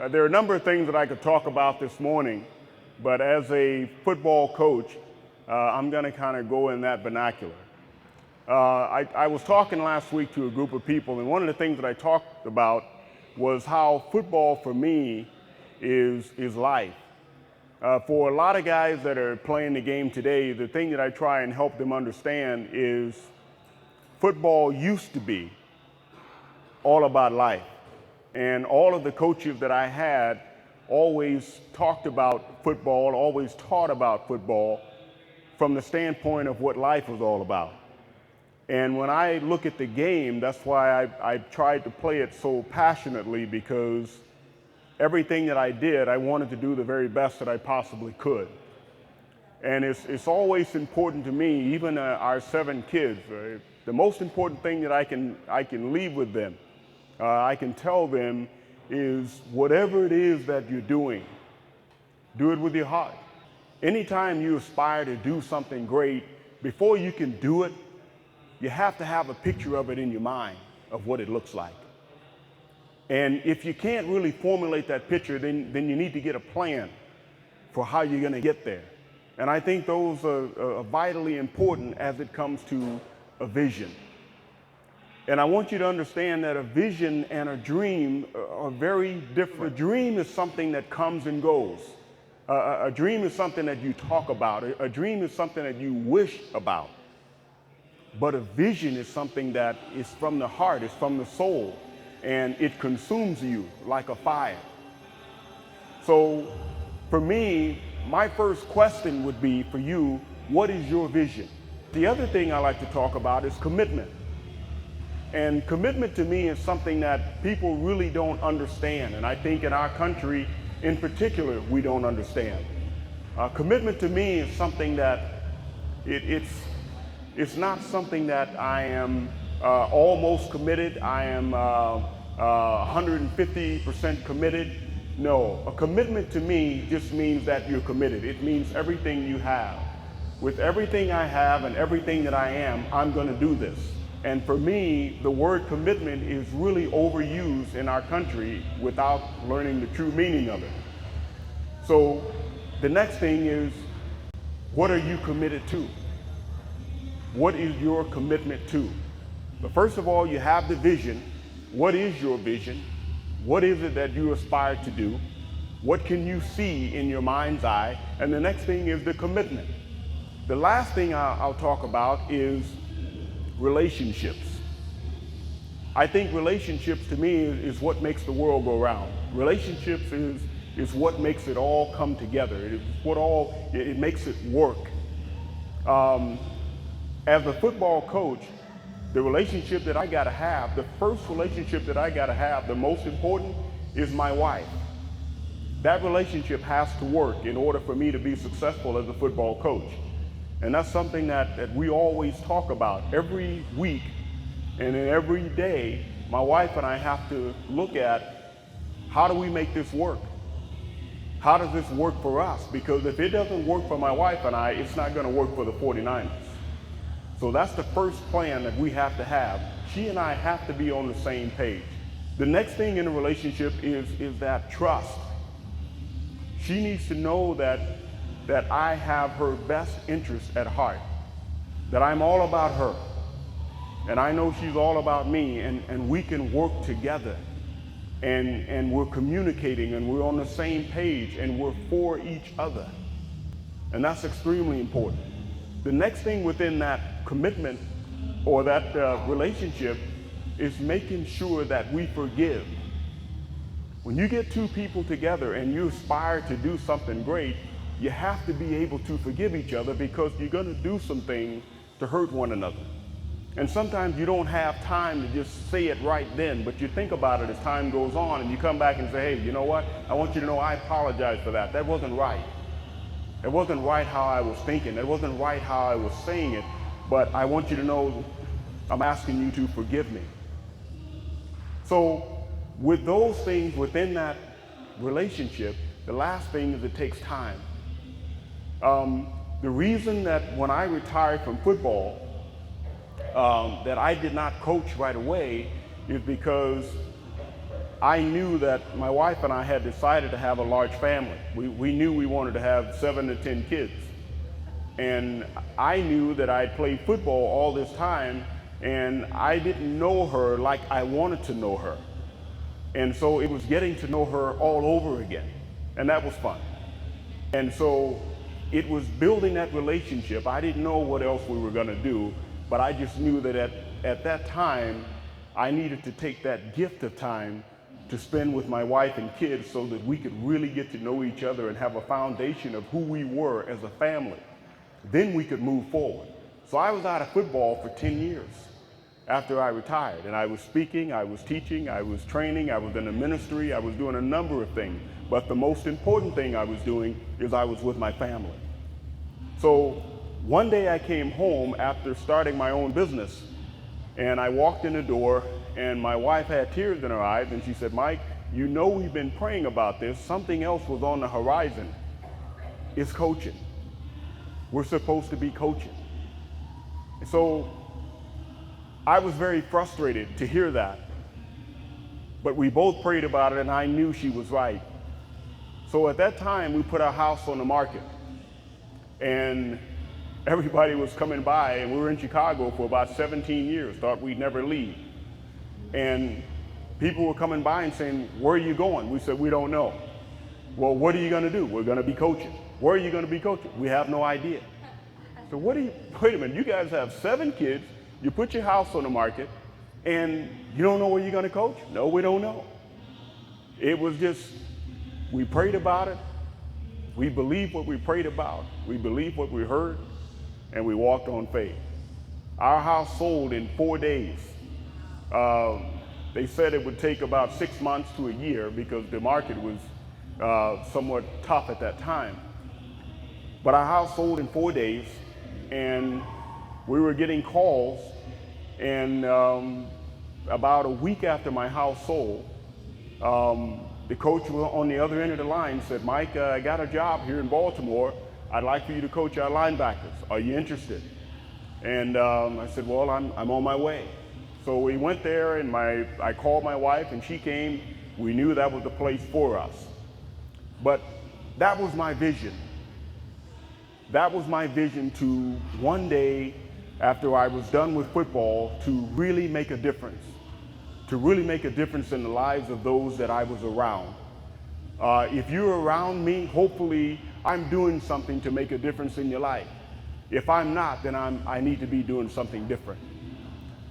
There are a number of things that I could talk about this morning, but as a football coach, I'm going to kind of go in that vernacular. I was talking last week to a group of people, and one of the things that I talked about was how football for me is life. For a lot of guys that are playing the game today, the thing that I try and help them understand is football used to be all about life. And all of the coaches that I had always talked about football, always taught about football from the standpoint of what life was all about. And when I look at the game, that's why I tried to play it so passionately, because everything that I did, I wanted to do the very best that I possibly could. And it's always important to me, even our 7 kids, the most important thing that I can leave with them, I can tell them, is whatever it is that you're doing, do it with your heart. Anytime you aspire to do something great, before you can do it, you have to have a picture of it in your mind of what it looks like. And if you can't really formulate that picture, then you need to get a plan for how you're going to get there. And I think those are vitally important as it comes to a vision. And I want you to understand that a vision and a dream are very different. A dream is something that comes and goes. A dream is something that you talk about. A dream is something that you wish about. But a vision is something that is from the heart, it's from the soul, and it consumes you like a fire. So for me, my first question would be for you, what is your vision? The other thing I like to talk about is commitment. And commitment to me is something that people really don't understand. And I think in our country in particular, we don't understand. Commitment to me is something that it's not something that I am almost committed. I am 150% committed. No, a commitment to me just means that you're committed. It means everything you have. With everything I have and everything that I am, I'm going to do this. And for me, the word commitment is really overused in our country without learning the true meaning of it. So the next thing is, what are you committed to? What is your commitment to? But first of all, you have the vision. What is your vision? What is it that you aspire to do? What can you see in your mind's eye? And the next thing is the commitment. The last thing I'll talk about is relationships. I think relationships to me is what makes the world go round. Relationships is what makes it all come together. It makes it work. As a football coach, the relationship that I gotta have, the first relationship that I gotta have, the most important, is my wife. That relationship has to work in order for me to be successful as a football coach. And that's something that we always talk about every week, and in every day, my wife and I have to look at, how do we make this work? How does this work for us? Because if it doesn't work for my wife and I, it's not going to work for the 49ers. So that's the first plan that we have to have. She and I have to be on the same page. The next thing in a relationship is that trust. She needs to know that I have her best interest at heart, that I'm all about her, and I know she's all about me, and we can work together, and we're communicating, and we're on the same page, and we're for each other. And that's extremely important. The next thing within that commitment or that relationship is making sure that we forgive. When you get 2 people together and you aspire to do something great, you have to be able to forgive each other, because you're going to do some things to hurt one another. And sometimes you don't have time to just say it right then, but you think about it as time goes on, and you come back and say, hey, you know what? I want you to know I apologize for that. That wasn't right. It wasn't right how I was thinking. It wasn't right how I was saying it, but I want you to know I'm asking you to forgive me. So with those things within that relationship, the last thing is it takes time. The reason that when I retired from football, that I did not coach right away is because I knew that my wife and I had decided to have a large family. We knew we wanted to have 7 to 10 kids. And I knew that I'd played football all this time, and I didn't know her like I wanted to know her. And so it was getting to know her all over again, and that was fun. And so it was building that relationship. I didn't know what else we were going to do, but I just knew that at that time, I needed to take that gift of time to spend with my wife and kids so that we could really get to know each other and have a foundation of who we were as a family. Then we could move forward. So I was out of football for 10 years after I retired, and I was speaking, I was teaching, I was training, I was in the ministry, I was doing a number of things. But the most important thing I was doing is I was with my family. So one day I came home after starting my own business, and I walked in the door, and my wife had tears in her eyes, and she said, "Mike, you know we've been praying about this. Something else was on the horizon. It's coaching. We're supposed to be coaching." So I was very frustrated to hear that, but we both prayed about it, and I knew she was right. So at that time, we put our house on the market, and everybody was coming by, and we were in Chicago for about 17 years, thought we'd never leave. And people were coming by and saying, "Where are you going?" We said, "We don't know." "Well, what are you going to do?" "We're going to be coaching." "Where are you going to be coaching?" "We have no idea." So wait a minute, you guys have 7 kids, you put your house on the market, and you don't know where you're going to coach? "No, we don't know." It was just, we prayed about it, we believed what we prayed about, we believed what we heard, and we walked on faith. Our house sold in 4 days. They said it would take about 6 months to a year because the market was somewhat tough at that time. But our house sold in 4 days, and we were getting calls, and about a week after my house sold, the coach on the other end of the line said, "Mike, I got a job here in Baltimore. I'd like for you to coach our linebackers. Are you interested?" And I said, "Well, I'm on my way." So we went there, and I called my wife, and she came. We knew that was the place for us. But that was my vision. That was my vision, to one day, after I was done with football, to really make a difference. To really make a difference in the lives of those that I was around. If you're around me, hopefully I'm doing something to make a difference in your life. If I'm not, then I need to be doing something different.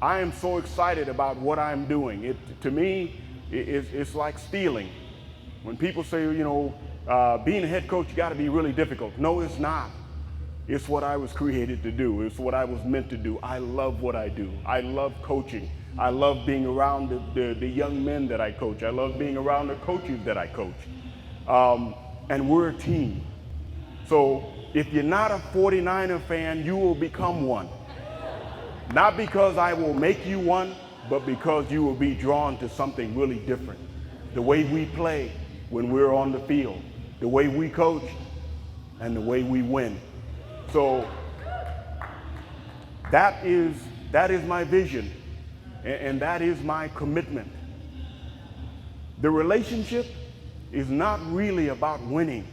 I am so excited about what I'm doing. To me, it's like stealing. When people say, being a head coach, you got to be really difficult. No, it's not. It's what I was created to do. It's what I was meant to do. I love what I do. I love coaching. I love being around the young men that I coach. I love being around the coaches that I coach. And we're a team. So if you're not a 49er fan, you will become one. Not because I will make you one, but because you will be drawn to something really different. The way we play when we're on the field, the way we coach, and the way we win. So that is my vision, and that is my commitment. The relationship is not really about winning.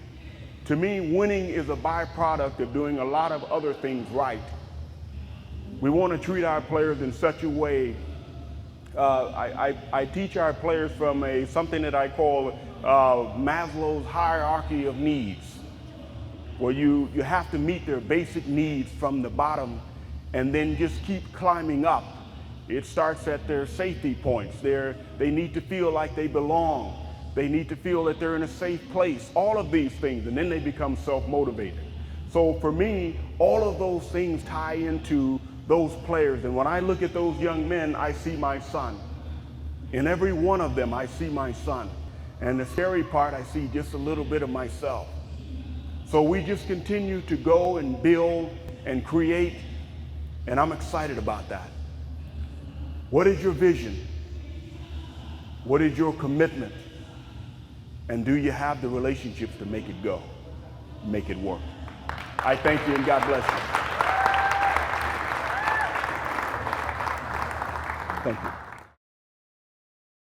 To me, winning is a byproduct of doing a lot of other things right. We want to treat our players in such a way. I teach our players from something that I call Maslow's hierarchy of needs, where you have to meet their basic needs from the bottom and then just keep climbing up. It starts at their safety points. They need to feel like they belong. They need to feel that they're in a safe place, all of these things, and then they become self-motivated. So for me, all of those things tie into those players, and when I look at those young men, I see my son. In every one of them, I see my son. And the scary part, I see just a little bit of myself. So we just continue to go and build and create, and I'm excited about that. What is your vision? What is your commitment? And do you have the relationships to make it go, make it work? I thank you, and God bless you. Thank you.